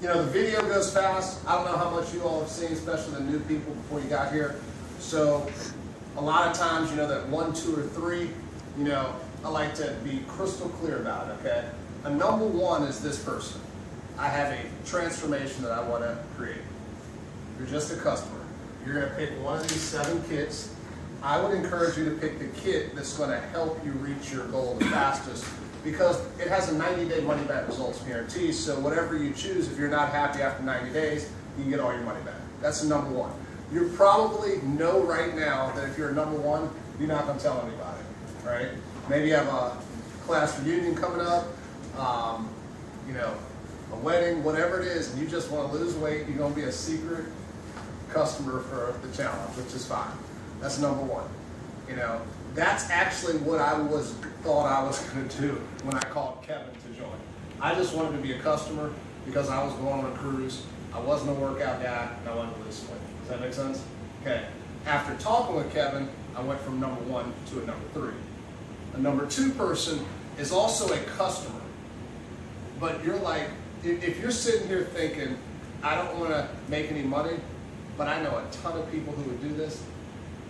You know, the video goes fast. I don't know how much you all have seen, especially the new people before you got here. So a lot of times, you know, that 1, 2, or 3, you know, I like to be crystal clear about it, okay? A number 1 is this person. I have a transformation that I want to create. You're just a customer. You're going to pick one of these 7 kits. I would encourage you to pick the kit that's going to help you reach your goal the fastest, because it has a 90-day money-back results guarantee. So whatever you choose, if you're not happy after 90 days, you can get all your money back. That's number 1. You probably know right now that if you're number 1, you're not going to tell anybody, right? Maybe you have a class reunion coming up, you know, a wedding, whatever it is, and you just want to lose weight. You're going to be a secret customer for the challenge, which is fine. That's number 1. You know, that's actually what I thought I was going to do when I called Kevin to join. I just wanted to be a customer because I was going on a cruise. I wasn't a workout guy, and I wanted to lose weight. Does that make sense? Okay. After talking with Kevin, I went from number 1 to a number 3. A number 2 person is also a customer, but you're like, if you're sitting here thinking, I don't want to make any money, but I know a ton of people who would do this,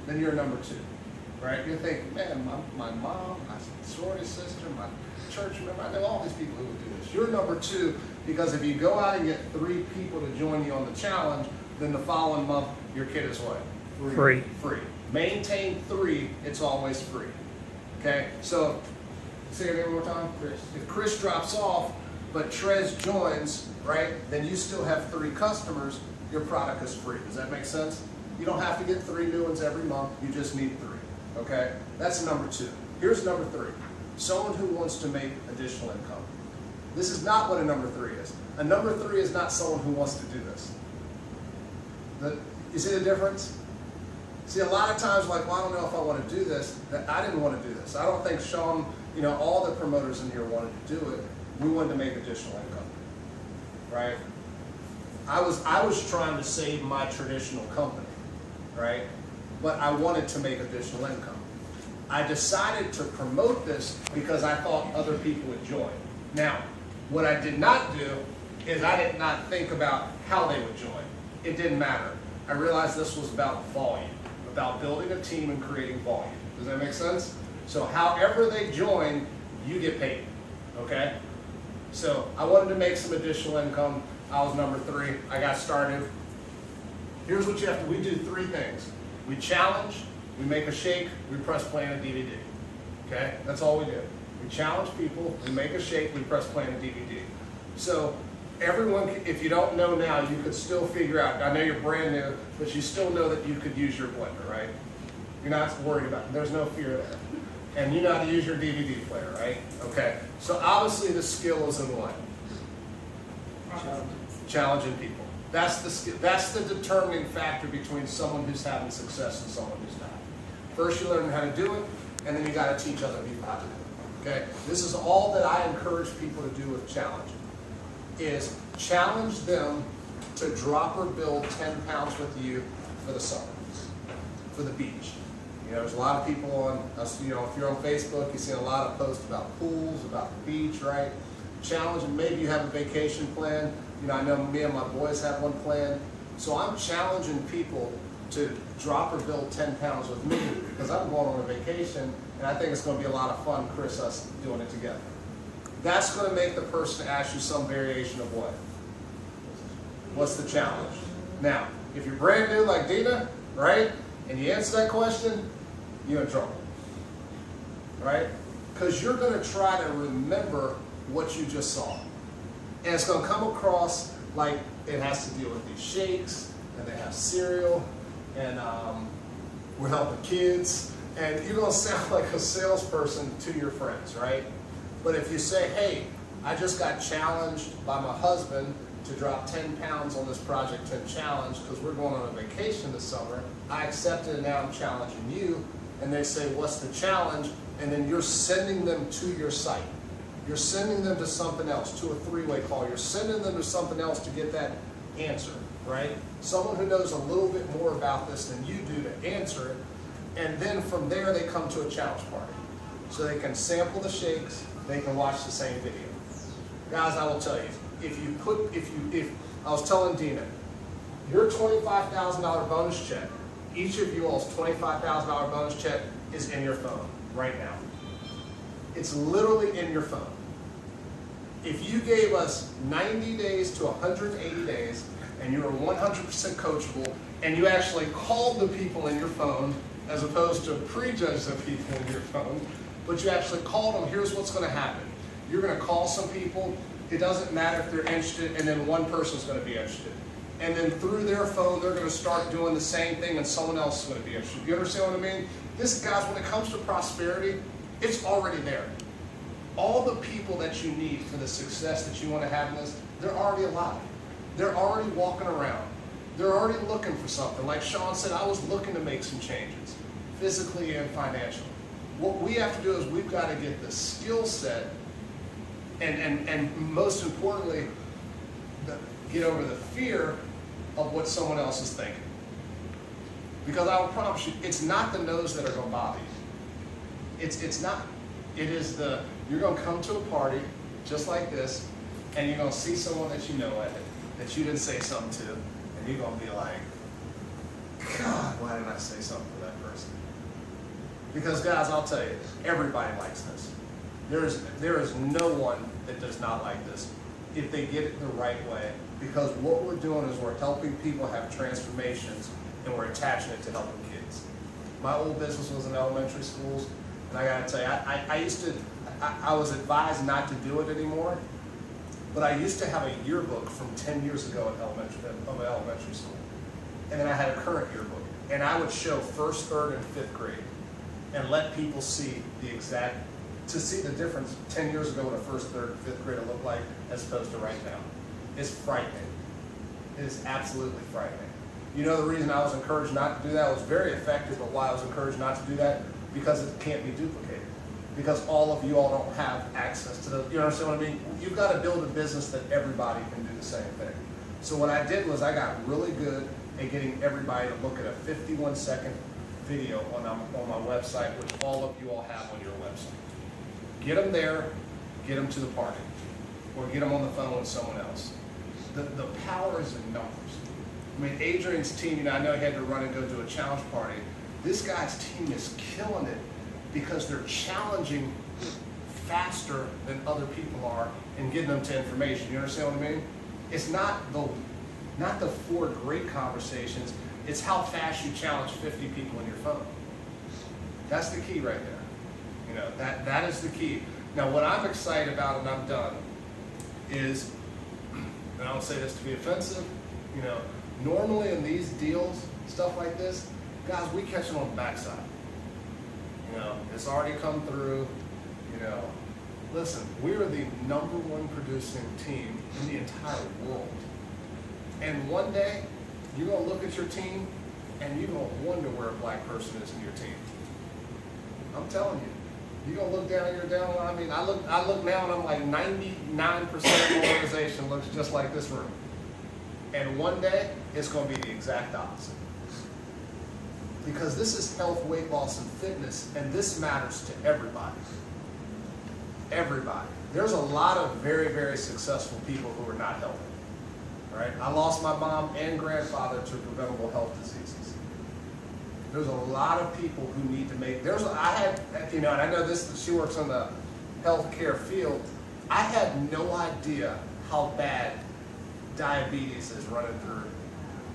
then you're number 2, right? You're thinking, man, my mom, my sorority sister, my church member, I know all these people who would do this. You're number 2 because if you go out and get 3 people to join you on the challenge, then the following month, your kit is what? Free. Free. Maintain 3, it's always free. Okay, so say it one more time, Chris. If Chris drops off, but Trez joins, right, then you still have 3 customers, your product is free. Does that make sense? You don't have to get 3 new ones every month, you just need 3, okay? That's number 2. Here's number 3, someone who wants to make additional income. This is not what a number 3 is. A number 3 is not someone who wants to do this. You see the difference? See, a lot of times, like, well, I don't know if I want to do this. I didn't want to do this. I don't think Sean, you know, all the promoters in here wanted to do it. We wanted to make additional income, right? I was trying to save my traditional company, right? But I wanted to make additional income. I decided to promote this because I thought other people would join. Now, what I did not do is I did not think about how they would join. It didn't matter. I realized this was about volume, about building a team and creating volume. Does that make sense? So however they join, you get paid, okay? So I wanted to make some additional income. I was number 3. I got started. Here's what you have to, we do 3 things. We challenge, we make a shake, we press play on a DVD. Okay? That's all we do. We challenge people, we make a shake, we press play on a DVD. So everyone, if you don't know now, you could still figure out, I know you're brand new, but you still know that you could use your blender, right? You're not worried about it. There's no fear there. And you know how to use your DVD player, right? Okay. So obviously the skill is in what? Challenging people. That's the skill. That's the determining factor between someone who's having success and someone who's not. First you learn how to do it, and then you got to teach other people how to do it. Okay? This is all that I encourage people to do with challenge, is challenge them to drop or build 10 pounds with you for the summer, for the beach. You know, there's a lot of people on, you know, if you're on Facebook, you see a lot of posts about pools, about the beach, right? Challenge, and maybe you have a vacation plan. You know, I know me and my boys have one plan. So I'm challenging people to drop or build 10 pounds with me because I'm going on a vacation, and I think it's going to be a lot of fun, Chris, us doing it together. That's going to make the person ask you some variation of what? What's the challenge? Now, if you're brand new like Dina, right, and you answer that question, you're in trouble, right? Because you're going to try to remember what you just saw. And it's going to come across like it has to deal with these shakes, and they have cereal, and we're helping kids, and you're going to sound like a salesperson to your friends, right? But if you say, hey, I just got challenged by my husband to drop 10 pounds on this Project 10 challenge because we're going on a vacation this summer, I accepted and now I'm challenging you, and they say, what's the challenge? And then you're sending them to your site. You're sending them to something else, to a 3-way call. You're sending them to something else to get that answer, right? Someone who knows a little bit more about this than you do to answer it, and then from there they come to a challenge party. So they can sample the shakes, they can watch the same video. Guys, I will tell you, if I was telling Dina, your $25,000 bonus check, each of you all's $25,000 bonus check is in your phone right now. It's literally in your phone. If you gave us 90 days to 180 days and you were 100% coachable and you actually called the people in your phone as opposed to prejudge the people in your phone, but you actually called them, here's what's going to happen. You're going to call some people, it doesn't matter if they're interested, and then one person's going to be interested. And then through their phone, they're going to start doing the same thing and someone else is going to be interested. You understand what I mean? This, guys, when it comes to prosperity, it's already there. All the people that you need for the success that you want to have in this, they're already alive. They're already walking around. They're already looking for something. Like Sean said, I was looking to make some changes, physically and financially. What we have to do is we've got to get the skill set and most importantly, get over the fear of what someone else is thinking. Because I will promise you, it's not the no's that are going to bother you. It's not. It is you're going to come to a party just like this, and you're going to see someone that you know at it, that you didn't say something to, and you're going to be like, God, why didn't I say something to that person? Because guys, I'll tell you, everybody likes this. There is no one that does not like this if they get it the right way. Because what we're doing is we're helping people have transformations and we're attaching it to helping kids. My old business was in elementary schools, and I got to tell you, I was advised not to do it anymore, but I used to have a yearbook from 10 years ago at elementary school. And then I had a current yearbook. And I would show 1st, 3rd, and 5th grade and let people see the difference 10 years ago what a 1st, 3rd, and 5th grader looked like as opposed to right now. It's frightening. It is absolutely frightening. You know the reason I was encouraged not to do that? It was very effective, but why I was encouraged not to do that? Because it can't be duplicated. Because all of you all don't have access to those. You understand what I mean? You've got to build a business that everybody can do the same thing. So what I did was I got really good at getting everybody to look at a 51-second video on my website, which all of you all have on your website. Get them there, get them to the party, or get them on the phone with someone else. The power is in numbers. I mean, Adrian's team, I know he had to run and go to a challenge party. This guy's team is killing it because they're challenging faster than other people are and getting them to information. You understand what I mean? It's not the 4 great conversations, it's how fast you challenge 50 people in your phone. That's the key right there. You know, that is the key. Now, what I'm excited about, and I'm done, is, and I don't say this to be offensive, you know, normally in these deals, stuff like this, guys, we catch them on the backside. You know, it's already come through, you know. Listen, we are the #1 producing team in the entire world. And one day, you're going to look at your team, and you're going to wonder where a black person is in your team. I'm telling you. You're going to look down, you're down, I mean, I look now and I'm like 99% of the organization looks just like this room. And one day, it's going to be the exact opposite. Because this is health, weight loss, and fitness, and this matters to everybody. Everybody. There's a lot of very, very successful people who are not healthy. All right? I lost my mom and grandfather to preventable health diseases. There's a lot of people who need to make, I had, you know, and I know this, she works in the healthcare field. I had no idea how bad diabetes is running through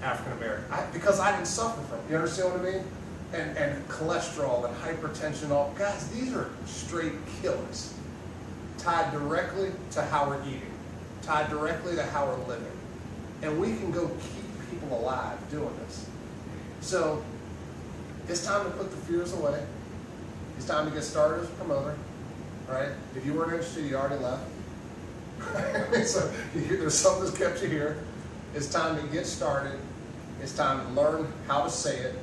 African American, because I didn't suffer from it. You understand what I mean? And cholesterol and hypertension, all, guys, these are straight killers. Tied directly to how we're eating, tied directly to how we're living. And we can go keep people alive doing this. So, it's time to put the fears away. It's time to get started as a promoter, right? If you weren't interested, you already left. So there's something that's kept you here. It's time to get started. It's time to learn how to say it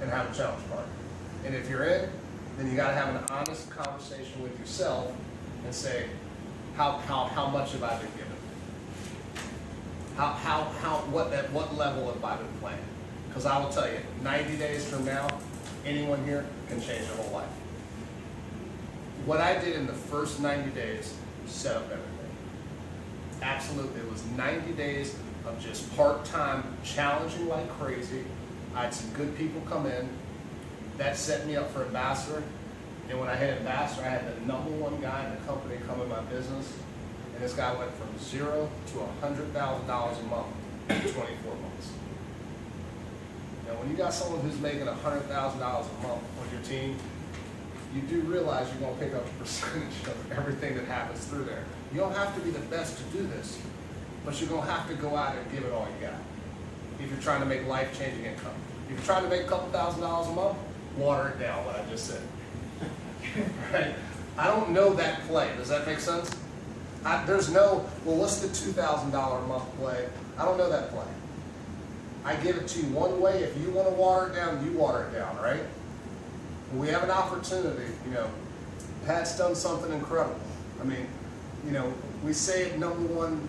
and have a challenge party. And if you're in, then you got to have an honest conversation with yourself and say, how much have I been given? What level have I been playing? Because I will tell you, 90 days from now, anyone here can change their whole life. What I did in the first 90 days set up everything. Absolutely. It was 90 days of just part-time, challenging like crazy. I had some good people come in. That set me up for ambassador. And when I hit ambassador, I had the #1 guy in the company come in my business. And this guy went from 0 to $100,000 a month in 24 months. Now, when you got someone who's making $100,000 a month on your team, you do realize you're going to pick up a percentage of everything that happens through there. You don't have to be the best to do this, but you're going to have to go out and give it all you got if you're trying to make life-changing income. If you're trying to make a couple $1,000s a month, water it down, what I just said. Right? I don't know that play. Does that make sense? There's no, well, what's the $2,000 a month play? I don't know that play. I give it to you one way. If you want to water it down, you water it down, right? We have an opportunity, Pat's done something incredible. I mean, we say it #1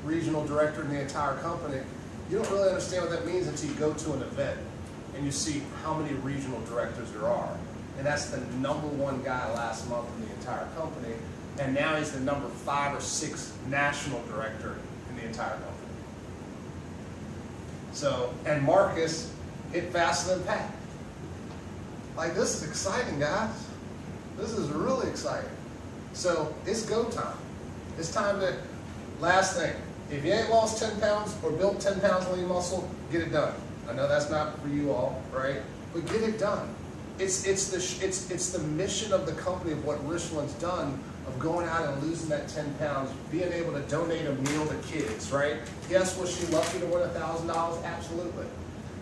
regional director in the entire company. You don't really understand what that means until you go to an event and you see how many regional directors there are. And that's the #1 guy last month in the entire company. And now he's the #5 or 6 national director in the entire company. So, and Marcus hit faster than Pat. Like, this is exciting, guys. This is really exciting. So, it's go time. It's time to, last thing, if you ain't lost 10 pounds or built 10 pounds of lean muscle, get it done. I know that's not for you all, right? But get it done. It's the mission of the company of what Richland's done, of going out and losing that 10 pounds, being able to donate a meal to kids, right? Yes, was she lucky to win $1,000? Absolutely.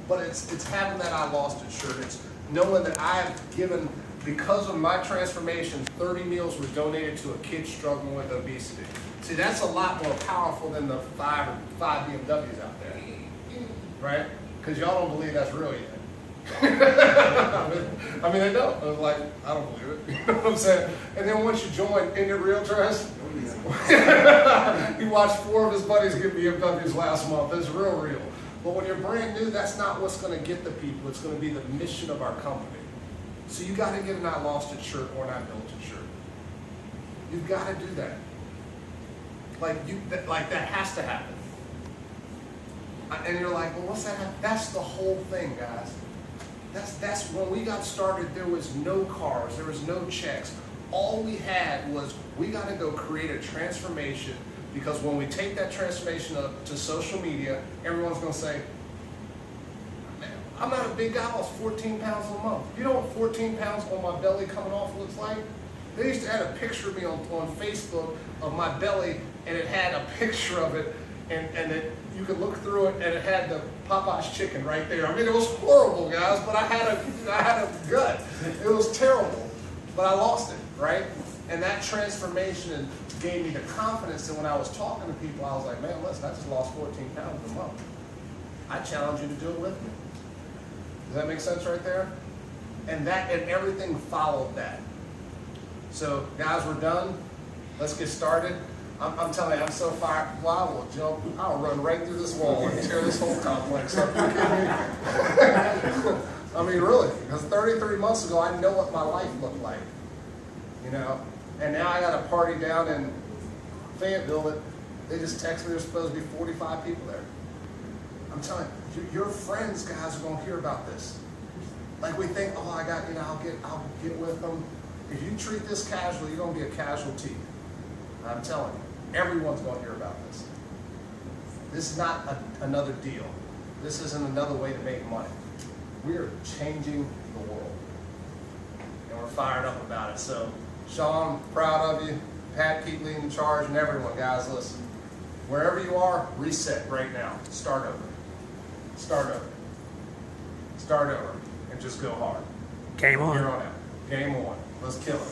But it's having that I lost it shirt. It's knowing that I've given, because of my transformation, 30 meals were donated to a kid struggling with obesity. See, that's a lot more powerful than the five BMWs out there, right? Because y'all don't believe that's real yet. I mean, they don't. I was like, I don't believe it. You know what I'm saying? And then once you join Indie Realtors, you watched 4 of his buddies get BMWs last month. It's real. But when you're brand new, that's not what's going to get the people. It's going to be the mission of our company. So you got to get a Not Lost It shirt or Not Built It shirt. You've got to do that. Like that has to happen. And you're like, well, what's that? That's the whole thing, guys. That's when we got started. There was no cars. There was no checks. All we had was we got to go create a transformation, because when we take that transformation up to social media, everyone's going to say, man, I'm not a big guy. I lost 14 pounds a month. You know what 14 pounds on my belly coming off looks like? They used to add a picture of me on Facebook of my belly, and it had a picture of it, and you could look through it, and it had the Popeye's chicken right there. I mean, it was horrible, guys, but I had a gut. It was terrible, but I lost it, right? And that transformation gave me the confidence that when I was talking to people, I was like, man, listen, I just lost 14 pounds a month. I challenge you to do it with me. Does that make sense right there? And everything followed that. So, guys, we're done. Let's get started. I'm telling you, I'm so fired. Well, I will jump. I'll run right through this wall and tear this whole complex up. I mean, really, because 33 months ago, I know what my life looked like. And now I got a party down in Fayetteville that they just text me there's supposed to be 45 people there. I'm telling you, your friends, guys, are going to hear about this. Like, we think, oh, I'll get with them. If you treat this casually, you're going to be a casualty. I'm telling you, everyone's going to hear about this. This is not another deal. This isn't another way to make money. We are changing the world. And we're fired up about it. So, Sean, proud of you. Pat, keep leading the charge. And everyone, guys, listen. Wherever you are, reset right now. Start over. Start over. Start over. And just go hard. Game on. Here on out. Game on. Let's kill it.